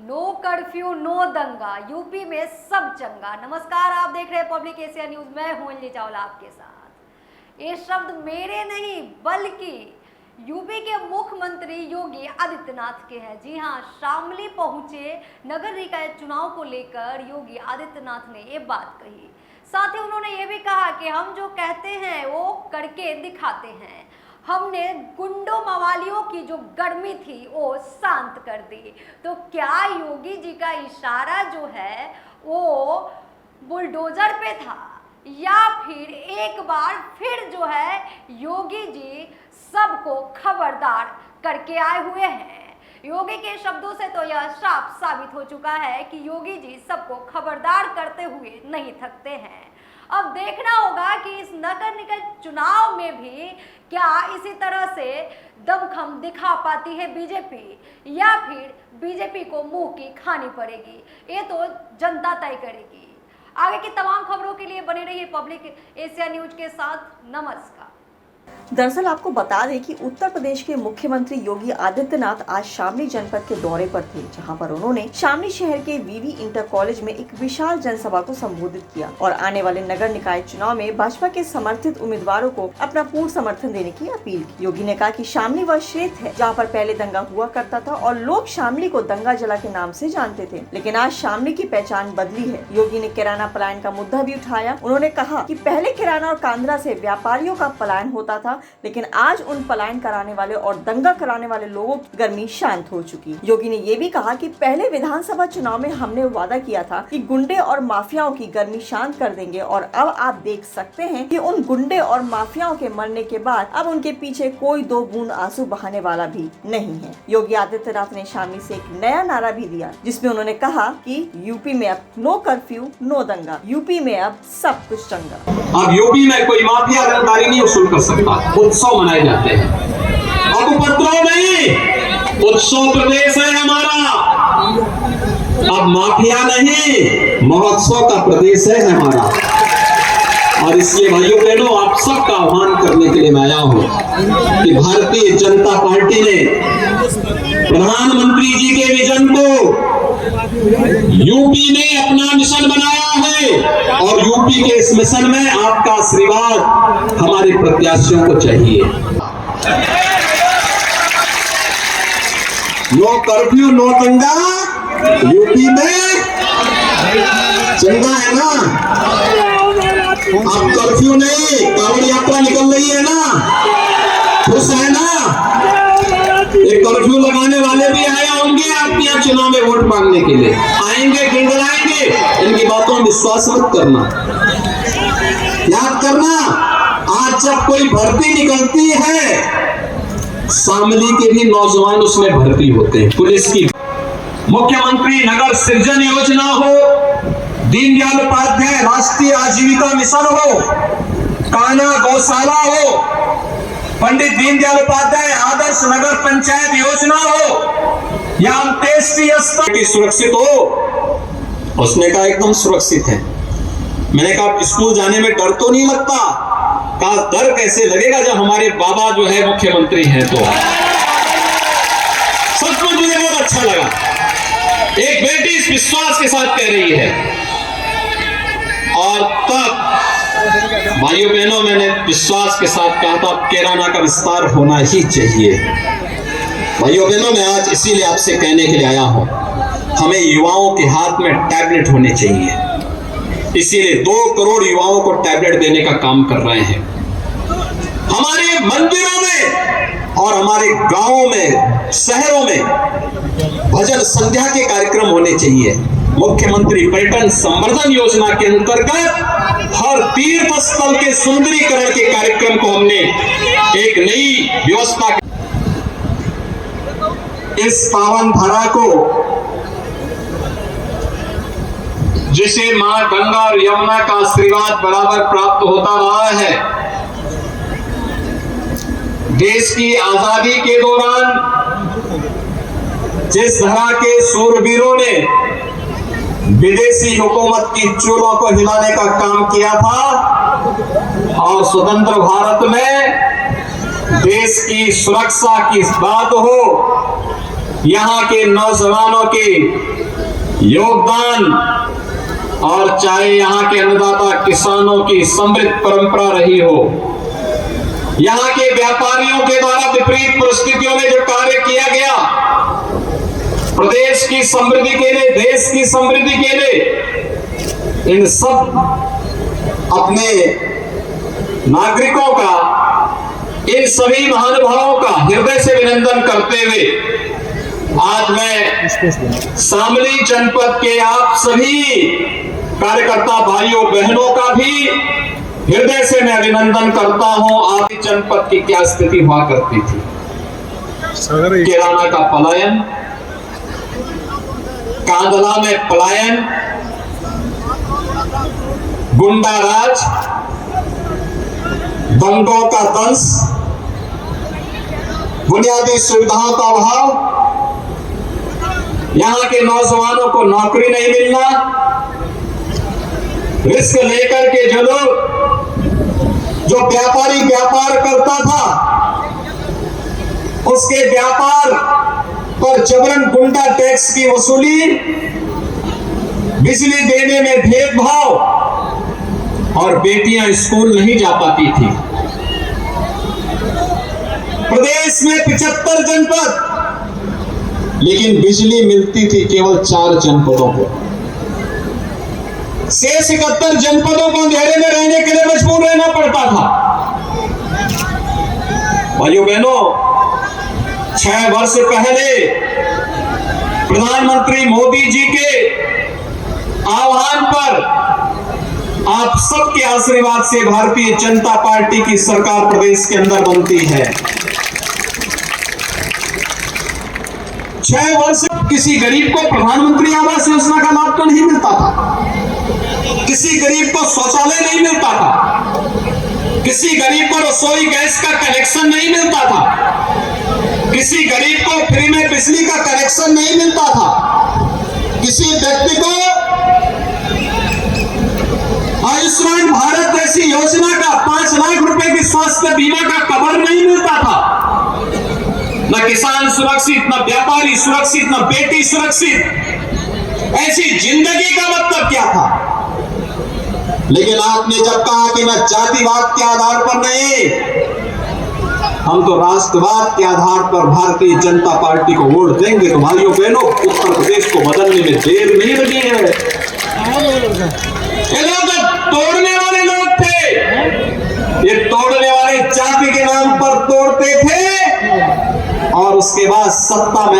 No curfew no दंगा, UP में सब चंगा। नमस्कार, आप देख रहे हैं पब्लिक एशिया न्यूज। मैं हूं अंजलि चावला आपके साथ। ये शब्द मेरे नहीं बल्कि यूपी के मुख्यमंत्री योगी आदित्यनाथ के हैं। जी हां, शामली पहुंचे नगर निकाय चुनाव को लेकर योगी आदित्यनाथ ने ये बात कही। साथ ही उन्होंने ये भी कहा कि हम जो कहते हैं वो करके दिखाते हैं। हमने गुंडों मवालियों की जो गर्मी थी वो शांत कर दी। तो क्या योगी जी का इशारा जो है वो बुलडोजर पे था या फिर एक बार फिर जो है योगी जी सबको खबरदार करके आए हुए हैं? योगी के शब्दों से तो यह साफ साबित हो चुका है कि योगी जी सबको खबरदार करते हुए नहीं थकते हैं। अब देखना होगा कि इस नगर निकाय चुनाव में भी क्या इसी तरह से दमखम दिखा पाती है बीजेपी या फिर बीजेपी को मुंह की खानी पड़ेगी। ये तो जनता तय करेगी। आगे की तमाम खबरों के लिए बने रहिए पब्लिक एशिया न्यूज के साथ। नमस्कार। दरअसल आपको बता दें कि उत्तर प्रदेश के मुख्यमंत्री योगी आदित्यनाथ आज शामली जनपद के दौरे पर थे, जहां पर उन्होंने शामली शहर के वीवी इंटर कॉलेज में एक विशाल जनसभा को संबोधित किया और आने वाले नगर निकाय चुनाव में भाजपा के समर्थित उम्मीदवारों को अपना पूर्ण समर्थन देने की अपील की। योगी ने कहा कि शामली वह क्षेत्र है जहाँ पर पहले दंगा हुआ करता था और लोग शामली को दंगा जला के नाम से जानते थे, लेकिन आज शामली की पहचान बदली है। योगी ने किराना पलायन का मुद्दा भी उठाया। उन्होंने कहा कि पहले किराना और कांद्रा से व्यापारियों का पलायन होता था, लेकिन आज उन पलायन कराने वाले और दंगा कराने वाले लोगों की गर्मी शांत हो चुकी। योगी ने ये भी कहा कि पहले विधानसभा चुनाव में हमने वादा किया था कि गुंडे और माफियाओं की गर्मी शांत कर देंगे और अब आप देख सकते हैं कि उन गुंडे और माफियाओं के मरने के बाद अब उनके पीछे कोई दो बूंद आंसू बहाने वाला भी नहीं है। योगी आदित्यनाथ ने शामली से एक नया नारा भी दिया, जिसमें उन्होंने कहा कि यूपी में अब नो कर्फ्यू नो दंगा, यूपी में अब सब कुछ चंगा। अब यूपी में कोई माफिया रंगदारी नहीं वसूल कर सकता। उत्सव मनाए जाते हैं, अब उपद्रव नहीं, उत्सव प्रदेश है हमारा। अब माफिया नहीं, महोत्सव का प्रदेश है हमारा। और इसलिए भाइयों बहनों, आप सबका आह्वान करने के लिए मैं आया हूं कि भारतीय जनता पार्टी ने प्रधानमंत्री जी के विजन को यूपी ने अपना मिशन बनाया है और यूपी के इस मिशन में आपका आशीर्वाद हमारे प्रत्याशियों को चाहिए। नो कर्फ्यू नो दंगा, यूपी में चंगा है ना। अब कर्फ्यू नहीं, कांवड़ यात्रा निकल रही है ना, खुश है ना। एक कर्फ्यू लगाने वाले भी आए होंगे आपके यहाँ चुनाव में वोट मांगने के लिए, आएंगे गिड़गिड़ाएंगे। इनकी बातों में विश्वास मत करना, याद करना। आज जब कोई भर्ती निकलती है, शामली के भी नौजवान उसमें भर्ती होते हैं। पुलिस की मुख्यमंत्री नगर सृजन योजना हो, दीनदयाल उपाध्याय राष्ट्रीय आजीविका मिशन हो, कान्हा गौशाला हो, पंडित दीनदयाल उपाध्याय आदर्श नगर पंचायत योजना हो या अंत्येष्टि सुरक्षित हो। उसने कहा एकदम सुरक्षित है। मैंने कहा स्कूल जाने में डर तो नहीं लगता? कहा डर कैसे लगेगा जब हमारे बाबा जो है मुख्यमंत्री हैं। तो सचमुच मुझे बहुत अच्छा लगा। एक बेटी इस विश्वास के साथ कह रही है। और तब भाइयों बहनों, मैंने विश्वास के साथ कहा था किराना का विस्तार होना ही चाहिए। भाइयों बहनों, मैं आज इसीलिए आपसे कहने के लिए आया हूं, हमें युवाओं के हाथ में टैबलेट होने चाहिए। इसीलिए 2 करोड़ युवाओं को टैबलेट देने का काम कर रहे हैं। हमारे मंदिरों में और हमारे गांवों में, शहरों में भजन संध्या के कार्यक्रम होने चाहिए। मुख्यमंत्री पर्यटन संवर्धन योजना के अंतर्गत हर तीर्थ स्थल के सुंदरीकरण के कार्यक्रम को हमने एक नई व्यवस्था, इस पावन धरा को जिसे मां गंगा और यमुना का आशीर्वाद बराबर प्राप्त होता रहा है। देश की आजादी के दौरान जिस धरा के सूरवीरों ने विदेशी हुकूमत की चूलों को हिलाने का काम किया था और स्वतंत्र भारत में देश की सुरक्षा की बात हो, यहाँ के नौजवानों के योगदान और चाहे यहाँ के अन्नदाता किसानों की समृद्ध परंपरा रही हो, यहाँ के व्यापारियों के द्वारा विपरीत परिस्थितियों में जो कार्य किया गया, प्रदेश की समृद्धि के लिए, देश की समृद्धि के लिए, इन सब अपने नागरिकों का, इन सभी महानुभावों का हृदय से अभिनंदन करते हुए आज मैं शामली जनपद के आप सभी कार्यकर्ता भाइयों बहनों का भी हृदय से मैं अभिनंदन करता हूं। आप जनपद की क्या स्थिति हुआ करती थी, किराना का पलायन, कांदला में पलायन, गुंडा राज, दंगों का दंश, बुनियादी सुविधाओं का अभाव, यहाँ के नौजवानों को नौकरी नहीं मिलना, रिस्क लेकर के जो व्यापारी व्यापार करता था उसके व्यापार पर जबरन गुंडा टैक्स की वसूली, बिजली देने में भेदभाव और बेटियां स्कूल नहीं जा पाती थी। प्रदेश में 75 जनपद, लेकिन बिजली मिलती थी केवल 4 जनपदों को। शेष 71 जनपदों को अंधेरे में रहने के लिए मजबूर रहना पड़ता था। भाइयों बहनों, 6 वर्ष पहले प्रधानमंत्री मोदी जी के आह्वान पर आप सबके आशीर्वाद से भारतीय जनता पार्टी की सरकार प्रदेश के अंदर बनती है। 6 वर्ष किसी गरीब को प्रधानमंत्री आवास योजना का लाभ तो नहीं मिलता था, किसी गरीब को शौचालय नहीं मिलता था, किसी गरीब को रसोई गैस का कनेक्शन नहीं मिलता था, किसी गरीब को फ्री में बिजली का कनेक्शन नहीं मिलता था, किसी व्यक्ति को आयुष्मान भारत जैसी योजना का 5 लाख रुपए की स्वास्थ्य बीमा का कवर नहीं मिलता था। न किसान सुरक्षित, न व्यापारी सुरक्षित, न बेटी सुरक्षित। ऐसी जिंदगी का मतलब क्या था? लेकिन आपने जब कहा कि मैं जातिवाद के आधार पर नहीं, हम तो राष्ट्रवाद के आधार पर भारतीय जनता पार्टी को वोट देंगे, तो भाइयों बहनों उत्तर प्रदेश को बदलने में देर नहीं लगी है। ये लोग तोड़ने वाले लोग थे, ये तोड़ने वाले जाति के नाम पर तोड़ते थे और उसके बाद सत्ता में